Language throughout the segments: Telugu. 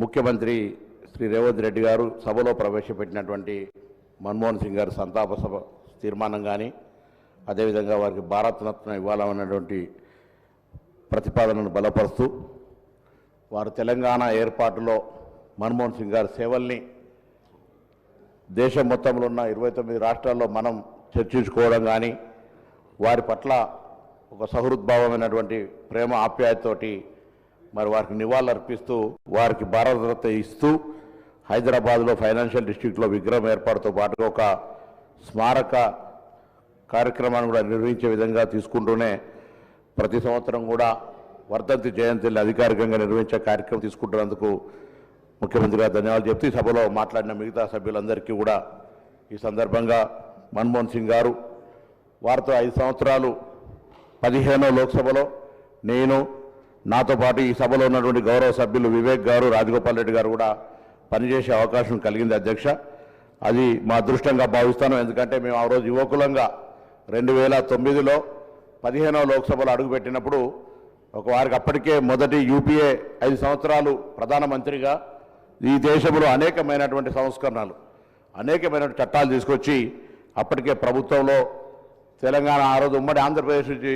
ముఖ్యమంత్రి శ్రీ రేవంత్ రెడ్డి గారు సభలో ప్రవేశపెట్టినటువంటి మన్మోహన్ సింగ్ గారి సంతాప సభ తీర్మానం కానీ అదేవిధంగా వారికి భారతరత్న ఇవ్వాలన్నటువంటి ప్రతిపాదనను బలపరుస్తూ వారు తెలంగాణ ఏర్పాటులో మన్మోహన్ సింగ్ గారి సేవల్ని దేశం మొత్తంలో ఉన్న 29 రాష్ట్రాల్లో మనం చర్చించుకోవడం కానీ వారి పట్ల ఒక సహృద్భావమైనటువంటి ప్రేమ ఆప్యాయతతోటి మరి వారికి నివాళులర్పిస్తూ వారికి భారతరత్న ఇస్తూ హైదరాబాద్లో ఫైనాన్షియల్ డిస్ట్రిక్ట్లో విగ్రహం ఏర్పాటుతో పాటుగా ఒక స్మారక కార్యక్రమాన్ని కూడా నిర్వహించే విధంగా తీసుకుంటూనే ప్రతి సంవత్సరం కూడా వర్ధంతి జయంతిని అధికారికంగా నిర్వహించే కార్యక్రమం తీసుకుంటున్నందుకు ముఖ్యమంత్రి గారు ధన్యవాదాలు చెప్తూ ఈ సభలో మాట్లాడిన మిగతా సభ్యులందరికీ కూడా ఈ సందర్భంగా మన్మోహన్ సింగ్ గారు వారితో 5 సంవత్సరాలు 15వ లోక్సభలో నేను నాతో పాటు ఈ సభలో ఉన్నటువంటి గౌరవ సభ్యులు వివేక్ గారు రాజగోపాల్ రెడ్డి గారు కూడా పనిచేసే అవకాశం కలిగింది అధ్యక్ష. అది మా అదృష్టంగా భావిస్తాను. ఎందుకంటే మేము ఆ రోజు యువకులంగా 2009లో 15వ లోక్సభలో అడుగుపెట్టినప్పుడు వారికి అప్పటికే మొదటి యూపీఏ 5 సంవత్సరాలు ప్రధానమంత్రిగా ఈ దేశంలో అనేకమైనటువంటి సంస్కరణలు అనేకమైన చట్టాలు తీసుకొచ్చి అప్పటికే ప్రభుత్వంలో తెలంగాణ ఆ రోజు ఉమ్మడి ఆంధ్రప్రదేశ్ నుంచి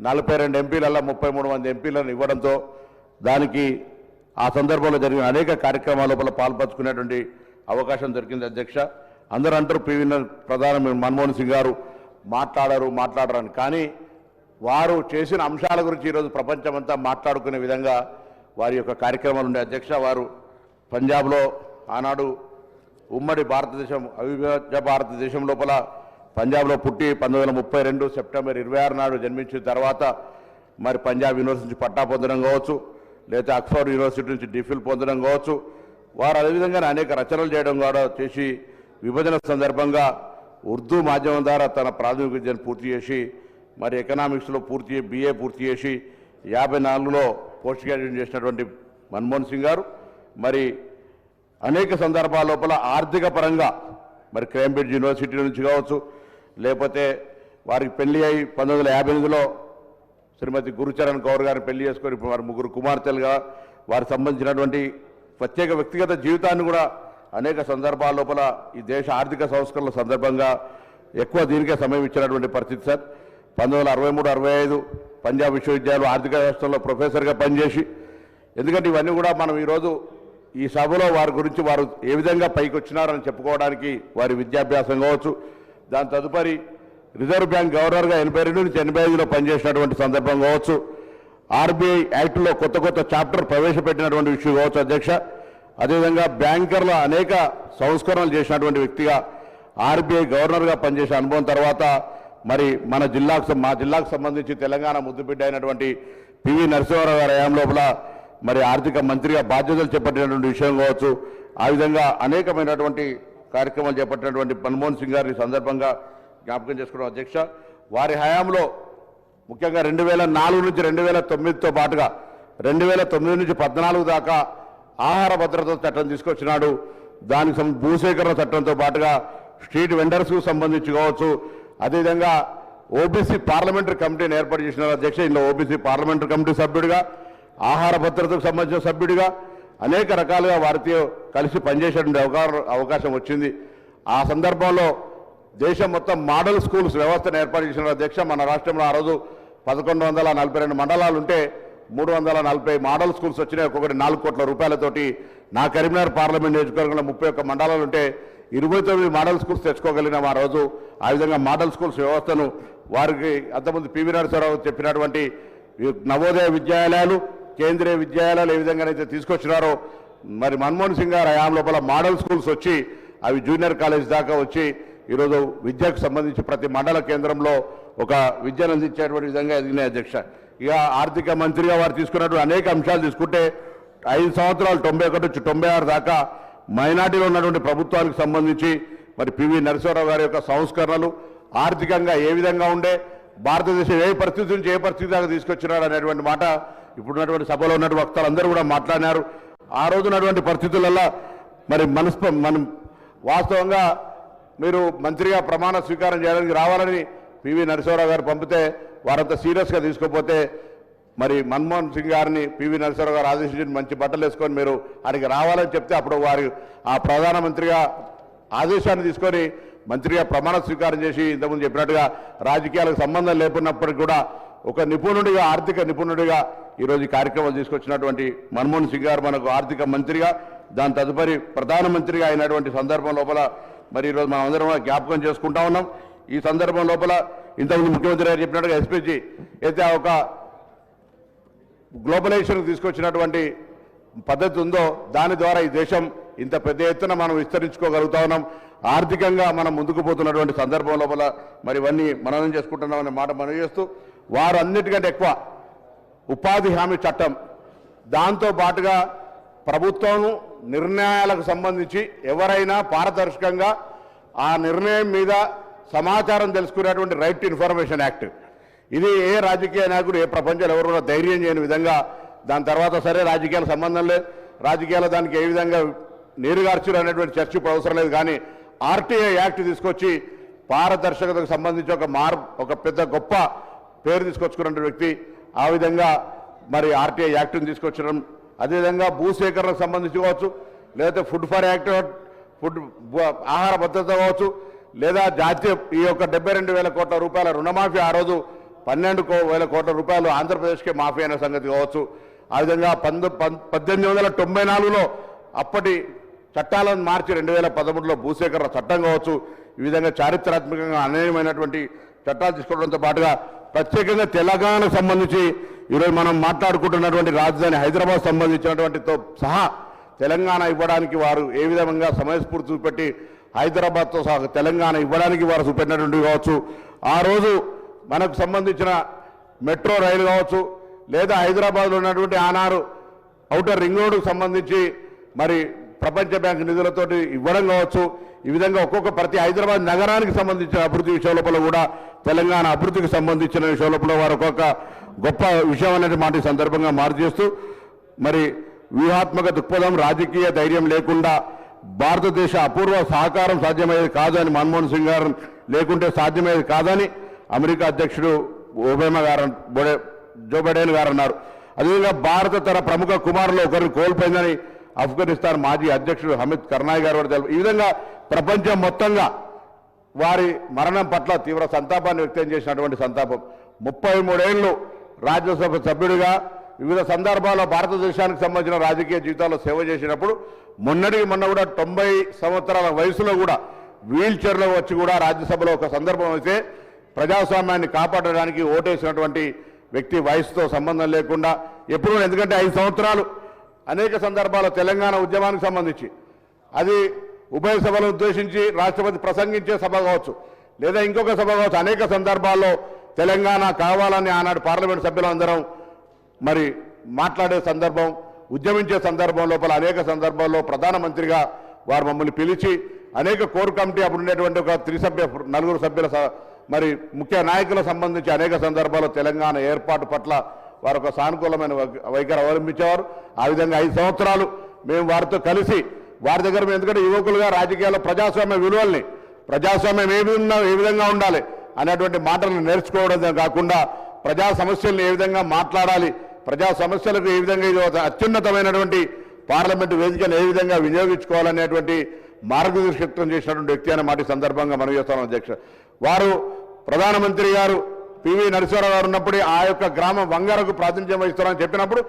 42 ఎంపీలలో 33 మంది ఎంపీలను ఇవ్వడంతో దానికి ఆ సందర్భంలో జరిగిన అనేక కార్యక్రమాల లోపల పాల్పంచుకునేటువంటి అవకాశం దొరికింది అధ్యక్ష. అందరూ అంటారు ప్రధాని మన్మోహన్ సింగ్ గారు మాట్లాడరని, కానీ వారు చేసిన అంశాల గురించి ఈరోజు ప్రపంచమంతా మాట్లాడుకునే విధంగా వారి యొక్క కార్యక్రమాలు ఉండే అధ్యక్ష. వారు పంజాబ్లో ఆనాడు ఉమ్మడి భారతదేశం అవిభాజ్య భారతదేశం లోపల పంజాబ్లో పుట్టి 1932 సెప్టెంబర్ 26 నాడు జన్మించిన తర్వాత మరి పంజాబ్ యూనివర్సిటీ నుంచి పట్టా పొందడం కావచ్చు, లేదా ఆక్స్ఫర్డ్ యూనివర్సిటీ నుంచి డిఫిల్ పొందడం కావచ్చు, వారు అదేవిధంగా అనేక రచనలు చేయడం కూడా చేసి విభజన సందర్భంగా ఉర్దూ మాధ్యమం ద్వారా తన ప్రాథమిక విద్యను పూర్తి చేసి మరి ఎకనామిక్స్లో BA పూర్తి చేసి 54లో పోస్ట్ గ్రాడ్యుయేషన్ చేసినటువంటి మన్మోహన్ సింగ్ గారు మరి అనేక సందర్భాల లోపల ఆర్థిక పరంగా మరి కేంబ్రిడ్జ్ యూనివర్సిటీ నుంచి కావచ్చు, లేకపోతే వారికి పెళ్లి అయి 1958లో శ్రీమతి గురుచరణ్ కౌర్ గారిని పెళ్లి చేసుకొని వారి 3 కుమార్తెలుగా వారికి సంబంధించినటువంటి ప్రత్యేక వ్యక్తిగత జీవితాన్ని కూడా అనేక సందర్భాల లోపల ఈ దేశ ఆర్థిక సంస్కరణల సందర్భంగా ఎక్కువ దీనికే సమయం ఇచ్చినటువంటి పరిస్థితి సార్. 1963-65 పంజాబ్ విశ్వవిద్యాలయం ఆర్థిక శాస్త్రంలో ప్రొఫెసర్గా పనిచేసి, ఎందుకంటే ఇవన్నీ కూడా మనం ఈరోజు ఈ సభలో వారి గురించి వారు ఏ విధంగా పైకి వచ్చినారని చెప్పుకోవడానికి వారి విద్యాభ్యాసం కావచ్చు, దాని తదుపరి రిజర్వ్ బ్యాంక్ గవర్నర్గా 82 నుంచి 85లో పనిచేసినటువంటి సందర్భం కావచ్చు, ఆర్బీఐ యాక్ట్లో కొత్త చాప్టర్ ప్రవేశపెట్టినటువంటి విషయం కావచ్చు అధ్యక్ష. అదేవిధంగా బ్యాంకర్ల అనేక సంస్కరణలు చేసినటువంటి వ్యక్తిగా ఆర్బీఐ గవర్నర్గా పనిచేసే అనుభవం తర్వాత మరి మా జిల్లాకు సంబంధించి తెలంగాణ ముద్దుబిడ్డ అయినటువంటి పివి నరసింహారావు గారి హయాం లోపల మరి ఆర్థిక మంత్రిగా బాధ్యతలు చేపట్టినటువంటి విషయం కావచ్చు, ఆ విధంగా అనేకమైనటువంటి కార్యక్రమాలు చేపట్టినటువంటి మన్మోహన్ సింగ్ గారిని సందర్భంగా జ్ఞాపకం చేసుకోవడం అధ్యక్ష. వారి హయాంలో ముఖ్యంగా 2004 నుంచి 2009తో పాటుగా 2009 నుంచి 14 దాకా ఆహార భద్రత చట్టం తీసుకొచ్చినాడు. దానికి భూసేకరణ చట్టంతో పాటుగా స్ట్రీట్ వెండర్స్కు సంబంధించి కావచ్చు, అదేవిధంగా ఓబీసీ పార్లమెంటరీ కమిటీని ఏర్పాటు చేసినారు అధ్యక్ష. ఇందులో ఓబీసీ పార్లమెంటరీ కమిటీ సభ్యుడిగా, ఆహార భద్రతకు సంబంధించిన సభ్యుడిగా అనేక రకాలుగా వారితో కలిసి పనిచేసేటువంటి అవకాశం వచ్చింది. ఆ సందర్భంలో దేశం మొత్తం మోడల్ స్కూల్స్ వ్యవస్థను ఏర్పాటు చేసిన అధ్యక్ష. మన రాష్ట్రంలో ఆ రోజు 1142 మండలాలు ఉంటే 340 మోడల్ స్కూల్స్ వచ్చినాయి. ఒక్కొక్కటి 4 కోట్ల రూపాయలతోటి. నా కరీంనగర్ పార్లమెంట్ నియోజకవర్గంలో 31 మండలాలు ఉంటే 29 మోడల్ స్కూల్స్ తెచ్చుకోగలిగినాం ఆ రోజు. ఆ విధంగా మోడల్ స్కూల్స్ వ్యవస్థను వారికి అంతకుముందు పివి నరసింహారావు చెప్పినటువంటి నవోదయ విద్యాలయాలు, కేంద్రీయ విద్యాలయాలు ఏ విధంగానైతే తీసుకొచ్చినారో మరి మన్మోహన్ సింగ్ గారు హయాం లోపల మోడల్ స్కూల్స్ వచ్చి అవి జూనియర్ కాలేజ్ దాకా వచ్చి ఈరోజు విద్యకు సంబంధించి ప్రతి మండల కేంద్రంలో ఒక విద్యను అందించేటువంటి విధంగా ఎదిగినాయి అధ్యక్ష. ఇక ఆర్థిక మంత్రిగా వారు తీసుకున్నటువంటి అనేక అంశాలు తీసుకుంటే 5 సంవత్సరాలు 91 నుంచి 96 దాకా మైనార్టీలో ఉన్నటువంటి ప్రభుత్వానికి సంబంధించి మరి పివి నరసింహారావు గారి యొక్క సంస్కరణలు ఆర్థికంగా ఏ విధంగా ఉండే, భారతదేశం ఏ పరిస్థితి నుంచి ఏ పరిస్థితి దాకా తీసుకొచ్చినారు అనేటువంటి మాట ఇప్పుడున్నటువంటి సభలో ఉన్నటువంటి వక్తలు అందరూ కూడా మాట్లాడినారు. ఆ రోజు ఉన్నటువంటి పరిస్థితులలో మరి మనం వాస్తవంగా మీరు మంత్రిగా ప్రమాణ స్వీకారం చేయడానికి రావాలని పివి నరసింహారావు గారు పంపితే వారంతా సీరియస్గా తీసుకోకపోతే మరి మన్మోహన్ సింగ్ గారిని పివి నరసింహారావు గారు ఆదేశించి మంచి బట్టలు వేసుకొని మీరు ఆయనకి రావాలని చెప్తే అప్పుడు వారు ఆ ప్రధానమంత్రిగా ఆదేశాన్ని తీసుకొని మంత్రిగా ప్రమాణ స్వీకారం చేసి ఇంతకుముందు చెప్పినట్టుగా రాజకీయాలకు సంబంధం లేకున్నప్పటికీ కూడా ఒక నిపుణుడిగా ఆర్థిక నిపుణుడిగా ఈరోజు ఈ కార్యక్రమాలు తీసుకొచ్చినటువంటి మన్మోహన్ సింగ్ గారు మనకు ఆర్థిక మంత్రిగా దాని తదుపరి ప్రధానమంత్రిగా అయినటువంటి సందర్భం లోపల మరి ఈరోజు మనం అందరం జ్ఞాపకం చేసుకుంటా ఉన్నాం. ఈ సందర్భం లోపల ఇంతకుముందు ముఖ్యమంత్రి గారు చెప్పినట్టుగా ఎస్పీజీ అయితే ఒక గ్లోబలైజేషన్కి తీసుకొచ్చినటువంటి పద్ధతి ఉందో దాని ద్వారా ఈ దేశం ఇంత పెద్ద ఎత్తున మనం విస్తరించుకోగలుగుతా ఉన్నాం. ఆర్థికంగా మనం ముందుకు పోతున్నటువంటి సందర్భం లోపల మరి ఇవన్నీ మననం చేసుకుంటున్నామనే మాట మనం చేస్తూ వారు అన్నిటికంటే ఎక్కువ ఉపాధి హామీ చట్టం దాంతో పాటుగా ప్రభుత్వం నిర్ణయాలకు సంబంధించి ఎవరైనా పారదర్శకంగా ఆ నిర్ణయం మీద సమాచారం తెలుసుకునేటువంటి రైట్ టు ఇన్ఫర్మేషన్ యాక్ట్ ఇది ఏ రాజకీయ నాయకుడు ఏ ప్రపంచంలో ఎవరు కూడా ధైర్యం చేయని విధంగా దాని తర్వాత సరే రాజకీయాల సంబంధం లేదు రాజకీయాలు దానికి ఏ విధంగా నీరుగార్చులు అనేటువంటి చర్చ ఇప్పుడు అవసరం లేదు కానీ ఆర్టీఐ యాక్ట్ తీసుకొచ్చి పారదర్శకతకు సంబంధించి ఒక పెద్ద గొప్ప పేరు తీసుకొచ్చుకున్న వ్యక్తి ఆ విధంగా మరి ఆర్టీఐ యాక్ట్ని తీసుకొచ్చడం అదేవిధంగా భూసేకరణకు సంబంధించి కావచ్చు లేదా ఫుడ్ ఫర్ యాక్ట్ ఆహార భద్రత కావచ్చు లేదా జాతీయ ఈ యొక్క 72,000 కోట్ల రూపాయల రుణమాఫీ ఆ రోజు 12,000 కోట్ల రూపాయలు ఆంధ్రప్రదేశ్కే మాఫీ అనే సంగతి కావచ్చు. ఆ విధంగా 1894లో అప్పటి చట్టాలను మార్చి 2013లో భూసేకరణ చట్టం కావచ్చు. ఈ విధంగా చారిత్రాత్మకంగా అనేకమైనటువంటి చట్టాలు తీసుకోవడంతో పాటుగా ప్రత్యేకంగా తెలంగాణకు సంబంధించి ఈరోజు మనం మాట్లాడుకుంటున్నటువంటి రాజధాని హైదరాబాద్ సంబంధించినటువంటితో సహా తెలంగాణ ఇవ్వడానికి వారు ఏ విధంగా సమయస్ఫూర్తి చూపెట్టి హైదరాబాద్తో సహా తెలంగాణ ఇవ్వడానికి వారు చూపెట్టినటువంటి కావచ్చు. ఆ రోజు మనకు సంబంధించిన మెట్రో రైలు కావచ్చు లేదా హైదరాబాద్లో ఉన్నటువంటి ఆనాడు ఔటర్ రింగ్ రోడ్డుకు సంబంధించి మరి ప్రపంచ బ్యాంక్ నిధులతోటి ఇవ్వడం కావచ్చు. ఈ విధంగా ఒక్కొక్క ప్రతి హైదరాబాద్ నగరానికి సంబంధించిన అభివృద్ధి విషయం లోపల కూడా తెలంగాణ అభివృద్ధికి సంబంధించిన విషయం లోపల వారు ఒక్కొక్క గొప్ప విషయం అనేది మాట సందర్భంగా మార్పు చేస్తూ మరి వ్యూహాత్మక దృక్పథం రాజకీయ ధైర్యం లేకుండా భారతదేశ అపూర్వ సహకారం సాధ్యమయ్యేది కాదని మన్మోహన్ సింగ్ గారు లేకుంటే సాధ్యమయ్యేది కాదని అమెరికా అధ్యక్షుడు జో బైడెన్ గారు అన్నారు. అదేవిధంగా భారత తన ప్రముఖ కుమారులు ఒకరిని కోల్పోయిందని ఆఫ్ఘనిస్తాన్ మాజీ అధ్యక్షుడు హమీద్ కర్నాయ్ గారు కూడా తెలిపారు. ఈ విధంగా ప్రపంచం మొత్తంగా వారి మరణం పట్ల తీవ్ర సంతాపాన్ని వ్యక్తం చేసినటువంటి సంతాపం 33 ఏళ్ళు రాజ్యసభ సభ్యుడిగా వివిధ సందర్భాల్లో భారతదేశానికి సంబంధించిన రాజకీయ జీవితాల్లో సేవ చేసినప్పుడు మొన్న కూడా 90 సంవత్సరాల వయసులో కూడా వీల్ చైర్లో వచ్చి కూడా రాజ్యసభలో ఒక సందర్భం అయితే ప్రజాస్వామ్యాన్ని కాపాడడానికి ఓటేసినటువంటి వ్యక్తి వయసుతో సంబంధం లేకుండా ఎప్పుడు ఎందుకంటే 5 సంవత్సరాలు అనేక సందర్భాల్లో తెలంగాణ ఉద్యమానికి సంబంధించి అది ఉభయ సభలను ఉద్దేశించి రాష్ట్రపతి ప్రసంగించే సభ కావచ్చు లేదా ఇంకొక సభ కావచ్చు అనేక సందర్భాల్లో తెలంగాణ కావాలని ఆనాడు పార్లమెంట్ సభ్యులందరం మరి మాట్లాడే సందర్భం ఉద్యమించే సందర్భం లోపల అనేక సందర్భాల్లో ప్రధానమంత్రిగా వారు మమ్మల్ని పిలిచి అనేక కోర్ కమిటీ అప్పుడు ఉండేటువంటి ఒక 4 సభ్యుల మరి ముఖ్య నాయకులకు సంబంధించి అనేక సందర్భాల్లో తెలంగాణ ఏర్పాటు పట్ల వారు ఒక సానుకూలమైన వైఖరి అవలంబించేవారు. ఆ విధంగా 5 సంవత్సరాలు మేము వారితో కలిసి వారి దగ్గర ఎందుకంటే యువకులుగా రాజకీయాల్లో ప్రజాస్వామ్య విలువల్ని ప్రజాస్వామ్యం ఏ విధంగా ఉండాలి అనేటువంటి మాటలను నేర్చుకోవడం కాకుండా ప్రజా సమస్యలను ఏ విధంగా మాట్లాడాలి ప్రజా సమస్యలకు ఏ విధంగా ఇది అత్యున్నతమైనటువంటి పార్లమెంటు వేదికను ఏ విధంగా వినియోగించుకోవాలనేటువంటి మార్గదర్శకత్వం చేసినటువంటి వ్యక్తి అనే మాట సందర్భంగా మనం చేస్తాం. అధ్యక్ష వారు ప్రధానమంత్రి గారు పివి నరసింహారావు గారు ఉన్నప్పుడు ఆ యొక్క గ్రామం వంగరకు ప్రాతినిధ్యం వహిస్తారని చెప్పినప్పుడు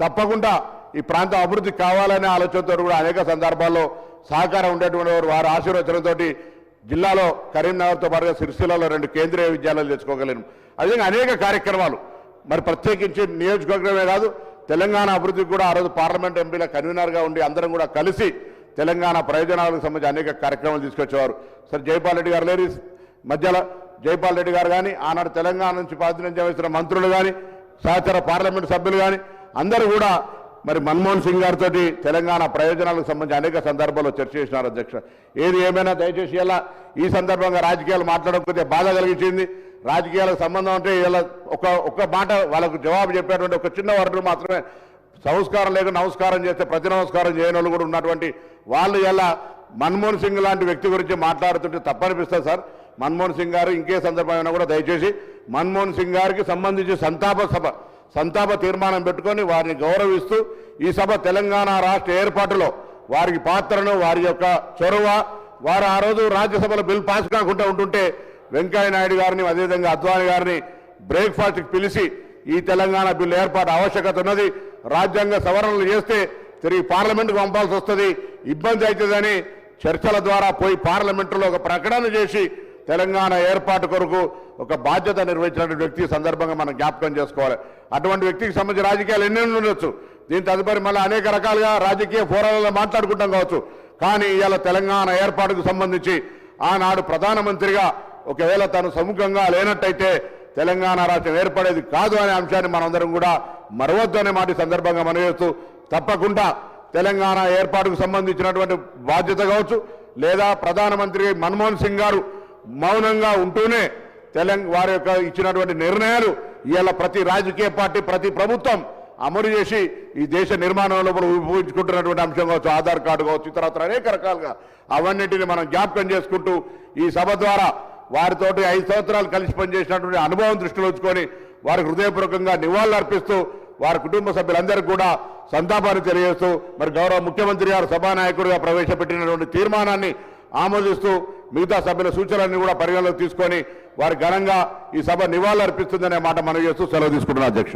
తప్పకుండా ఈ ప్రాంతం అభివృద్ధి కావాలనే ఆలోచనతో కూడా అనేక సందర్భాల్లో సహకారం ఉండేటువంటి వారు ఆశీర్వచనంతో జిల్లాలో కరీంనగర్తో పాటుగా సిరిసిల్లలో 2 కేంద్రీయ విద్యాలయాలు తెచ్చుకోగలిగాం. అదేవిధంగా అనేక కార్యక్రమాలు మరి ప్రత్యేకించి నియోజకవర్గమే కాదు తెలంగాణ అభివృద్ధికి కూడా ఆ రోజు పార్లమెంట్ ఎంపీల కన్వీనర్గా ఉండి అందరం కూడా కలిసి తెలంగాణ ప్రయోజనాలకు సంబంధించి అనేక కార్యక్రమాలు తీసుకొచ్చేవారు. సరే జైపాల్ రెడ్డి గారు లేరు మధ్యలో జైపాల్ రెడ్డి గారు కానీ ఆనాడు తెలంగాణ నుంచి ప్రాతినిధ్యం వహిస్తున్న మంత్రులు కానీ సహచర పార్లమెంట్ సభ్యులు కానీ అందరూ కూడా మరి మన్మోహన్ సింగ్ గారితో తెలంగాణ ప్రయోజనాలకు సంబంధించి అనేక సందర్భాల్లో చర్చ చేసినారు. అధ్యక్ష ఏది ఏమైనా దయచేసి ఇలా ఈ సందర్భంగా రాజకీయాలు మాట్లాడడం కొద్దిగా బాధ కలిగించింది. రాజకీయాలకు సంబంధం అంటే ఇలా ఒక మాట వాళ్ళకు జవాబు చెప్పేటువంటి ఒక చిన్న వర్గం మాత్రమే సంస్కారం లేక నమస్కారం చేస్తే ప్రతి నమస్కారం చేయని వాళ్ళు కూడా ఉన్నటువంటి వాళ్ళు ఇలా మన్మోహన్ సింగ్ లాంటి వ్యక్తి గురించి మాట్లాడుతుంటే తప్పనిపిస్తుంది సార్. మన్మోహన్ సింగ్ గారు ఇంకే సందర్భమైనా కూడా దయచేసి మన్మోహన్ సింగ్ గారికి సంబంధించి సంతాప సభ సంతాప తీర్మానం పెట్టుకొని వారిని గౌరవిస్తూ ఈ సభ తెలంగాణ రాష్ట్ర ఏర్పాటులో వారికి పాత్రను వారి యొక్క చొరవ వారు ఆ రోజు రాజ్యసభలో బిల్ పాస్ కాకుండా ఉంటుంటే వెంకయ్య నాయుడు గారిని అదేవిధంగా అద్వానీ గారిని బ్రేక్ఫాస్ట్కి పిలిచి ఈ తెలంగాణ బిల్లు ఏర్పాటు ఆవశ్యకత ఉన్నది, రాజ్యాంగ సవరణలు చేస్తే తిరిగి పార్లమెంటుకు పంపాల్సి వస్తుంది, ఇబ్బంది అవుతుందని చర్చల ద్వారా పోయి పార్లమెంటులో ఒక ప్రకటన చేసి తెలంగాణ ఏర్పాటు కొరకు ఒక బాధ్యత నిర్వహించినటువంటి వ్యక్తి సందర్భంగా మనం జ్ఞాపకం చేసుకోవాలి. అటువంటి వ్యక్తికి సంబంధించిన రాజకీయాలు ఎన్నెన్నో ఉండొచ్చు, దీని తదుపరి మళ్ళీ అనేక రకాలుగా రాజకీయ ఫోరాలలో మాట్లాడుకుంటాం కావచ్చు. కానీ ఇవాళ తెలంగాణ ఏర్పాటుకు సంబంధించి ఆనాడు ప్రధానమంత్రిగా ఒకవేళ తను సముఖంగా లేనట్టయితే తెలంగాణ రాష్ట్రం ఏర్పడేది కాదు అనే అంశాన్ని మనందరం కూడా మరవద్దు అనే మాట సందర్భంగా మనం చేస్తూ తప్పకుండా తెలంగాణ ఏర్పాటుకు సంబంధించినటువంటి బాధ్యత కావచ్చు లేదా ప్రధానమంత్రి మన్మోహన్ సింగ్ గారు మౌనంగా ఉంటూనే వారి యొక్క ఇచ్చినటువంటి నిర్ణయాలు ఇవాళ ప్రతి రాజకీయ పార్టీ ప్రతి ప్రభుత్వం అమలు చేసి ఈ దేశ నిర్మాణంలో ఉపయోగించుకుంటున్నటువంటి అంశం కావచ్చు, ఆధార్ కార్డు కావచ్చు, ఇతరత్ర అనేక రకాలుగా అవన్నిటిని మనం జ్ఞాపకం చేసుకుంటూ ఈ సభ ద్వారా వారితోటి 5 సంవత్సరాలు కలిసి పనిచేసినటువంటి అనుభవం దృష్టిలో ఉంచుకొని వారికి హృదయపూర్వకంగా నివాళులు అర్పిస్తూ వారి కుటుంబ సభ్యులందరికీ కూడా సంతాపాన్ని తెలియజేస్తూ మరి గౌరవ ముఖ్యమంత్రి గారు సభానాయకుడిగా ప్రవేశపెట్టినటువంటి తీర్మానాన్ని ఆమోదిస్తూ మిగతా సభ్యుల సూచనలన్నీ కూడా పరిగణలోకి తీసుకొని వారి ఘనంగా ఈ సభ నివాళులు అర్పిస్తుందనే మాట మనం చేస్తూ సెలవు తీసుకుంటున్నాం అధ్యక్ష.